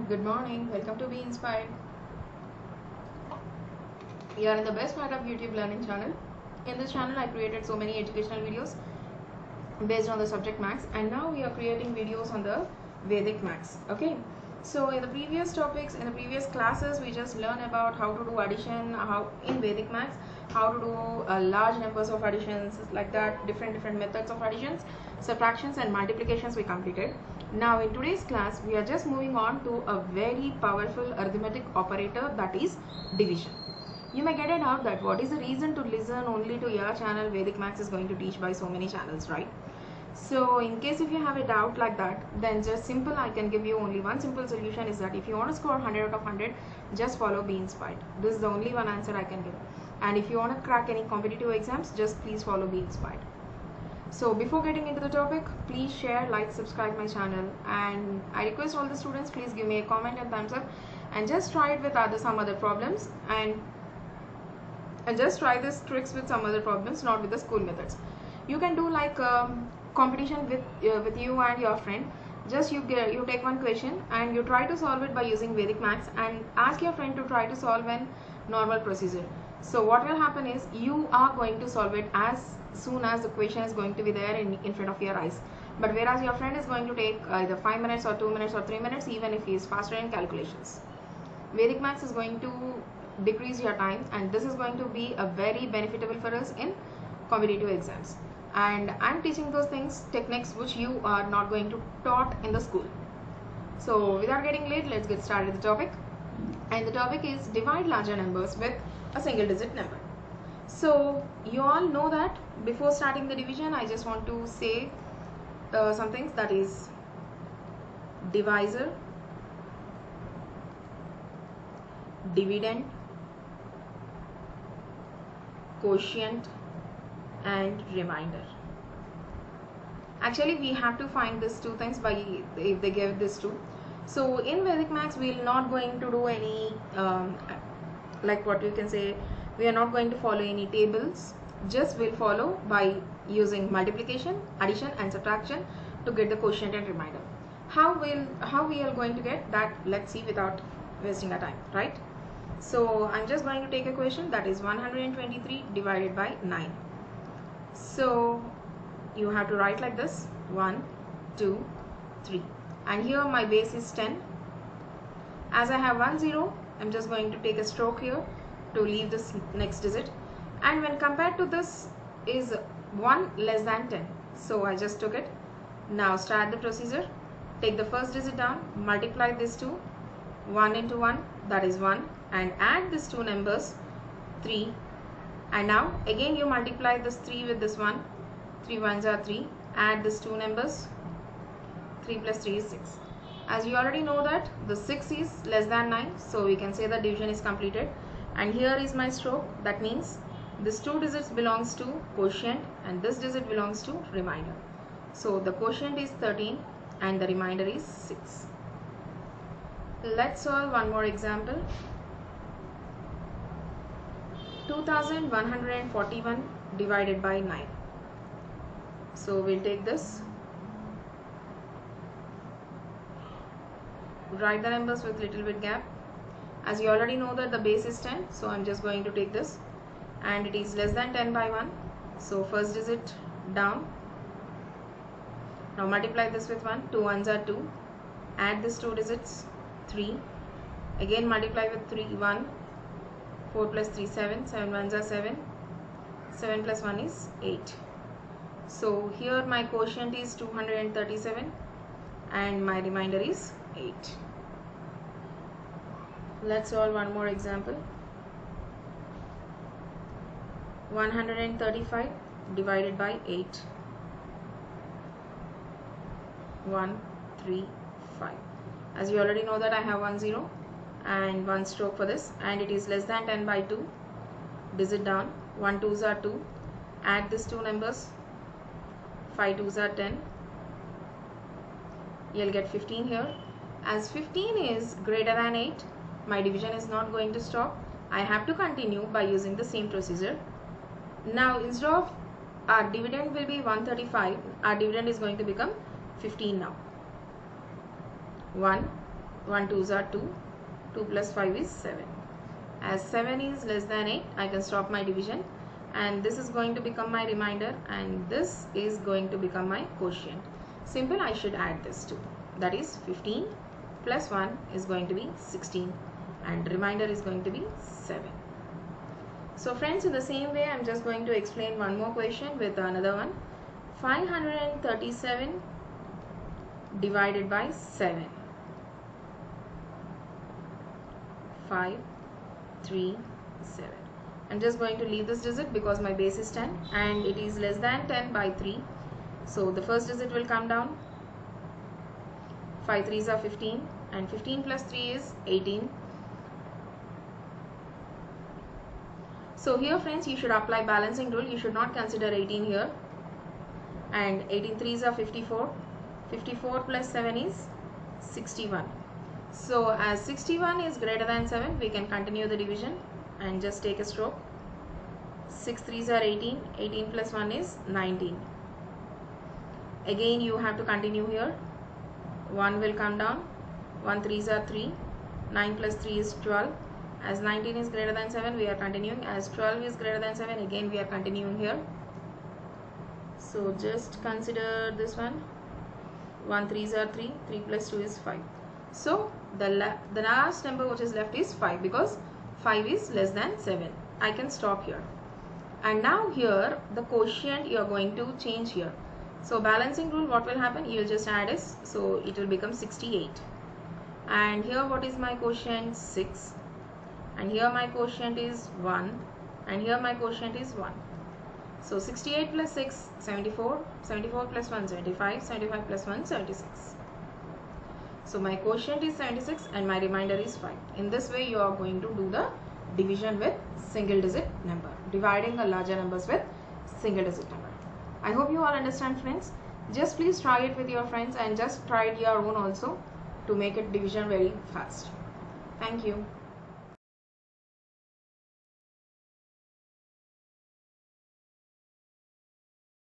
good morning. Welcome to Be Inspired. You are in the best part of YouTube learning channel. In this channel, I created so many educational videos based on the subject maths, and now we are creating videos on the Vedic maths. Okay. So in the previous topics, in the previous classes, we just learned about how to do addition, how in Vedic maths, how to do large numbers of additions, like that, different methods of additions, subtractions and multiplications we completed. Now in today's class, we are just moving on to a very powerful arithmetic operator, that is division. You may get it out that what is the reason to listen only to your channel. Vedic Maths is going to teach by so many channels, right? So in case if you have a doubt like that, then just simple, I can give you only one simple solution, is that if you want to score 100 out of 100, just follow Be Inspired. This is the only one answer I can give. And if you want to crack any competitive exams, just please follow Be Inspired. So before getting into the topic, please share, like, subscribe my channel, and I request all the students, please give me a comment and thumbs up, and just try it with some other problems, and just try these tricks with some other problems, not with the school methods. You can do like competition with you and your friend. Just you take one question and you try to solve it by using Vedic Maths, and ask your friend to try to solve an normal procedure. So what will happen is, you are going to solve it as soon as the question is going to be there in front of your eyes. But whereas your friend is going to take either 5 minutes or 2 minutes or 3 minutes, even if he is faster in calculations. Vedic Maths is going to decrease your time, and this is going to be a very beneficial for us in competitive exams. And I'm teaching those things, techniques which you are not going to taught in the school. So without getting late, let's get started with the topic. And the topic is divide larger numbers with a single digit number. So you all know that before starting the division, I just want to say some things, that is divisor, dividend, quotient and remainder. Actually, we have to find these two things by if they give this two. So in Vedic Maths, we will not going to do any like what you can say, we are not going to follow any tables. Just will follow by using multiplication, addition and subtraction to get the quotient and remainder. How we are going to get that? Let's see without wasting our time, right? So I'm just going to take a question, that is 123 divided by 9. So you have to write like this: 1, 2, 3, and here my base is 10. As I have 1 0, I'm just going to take a stroke here to leave this next digit, and when compared to this is 1 less than 10, so I just took it. Now start the procedure. Take the first digit down, multiply this two, 1 into 1, that is 1, and add these two numbers, 3, and now again you multiply this 3 with this 1, 3 ones are 3, add these two numbers, 3 plus 3 is 6. As you already know that the 6 is less than 9, so we can say the division is completed. And here is my stroke, that means this two digits belongs to quotient and this digit belongs to remainder. So the quotient is 13 and the remainder is 6. Let's solve one more example. 2141 divided by 9. So we'll take this, write the numbers with little bit gap. As you already know that the base is 10, so I'm just going to take this, and it is less than 10 by 1, so first digit down. Now multiply this with 1, 2 ones are 2, add these two digits, 3, again multiply with 3, 1, 4 plus 3 7, 7 ones are 7, 7 plus 1 is 8. So here my quotient is 237 and my remainder is 8. Let's solve one more example. 135 divided by 8. 1, 3, 5. As you already know that I have 1 0 and 1 stroke for this, and it is less than 10 by 2. Digit down, 1 2s are 2, add these two numbers, 5 2s are 10. You'll get 15 here. As 15 is greater than 8, my division is not going to stop. I have to continue by using the same procedure. Now instead of our dividend will be 135, our dividend is going to become 15 now. 1, 1 2s are 2. 2 plus 5 is 7. As 7 is less than 8, I can stop my division, and this is going to become my remainder, and this is going to become my quotient. Simple, I should add this too. That is 15 plus 1 is going to be 16, and remainder is going to be 7. So friends, in the same way, I'm just going to explain one more question with another one. 537 divided by 7. 5 3 7. I'm just going to leave this digit because my base is 10 and it is less than 10 by 3. So the first digit will come down. 5 3s are 15, and 15 plus 3 is 18. So here friends, you should apply balancing rule. You should not consider 18 here. And 18 3s are 54. 54 plus 7 is 61. So as 61 is greater than 7, we can continue the division and just take a stroke. 6 3s are 18. 18 plus 1 is 19. Again you have to continue here. 1 will come down. 1 3s are 3. 9 plus 3 is 12. As 19 is greater than 7, we are continuing. As 12 is greater than 7, again we are continuing here. So just consider this one. 1 3s are 3. 3 plus 2 is 5. So the last number which is left is 5, because 5 is less than 7. I can stop here. And now here the quotient you are going to change here. So balancing rule, what will happen? You will just add is, so it will become 68. And here what is my quotient? 6. And here my quotient is 1. And here my quotient is 1. So 68 plus 6, 74. 74 plus 1, 75. 75 plus 1, 76. So my quotient is 76 and my remainder is 5. In this way you are going to do the division with single digit number, dividing the larger numbers with single digit number. I hope you all understand friends. Just please try it with your friends and just try it your own also to make it division very fast. Thank you.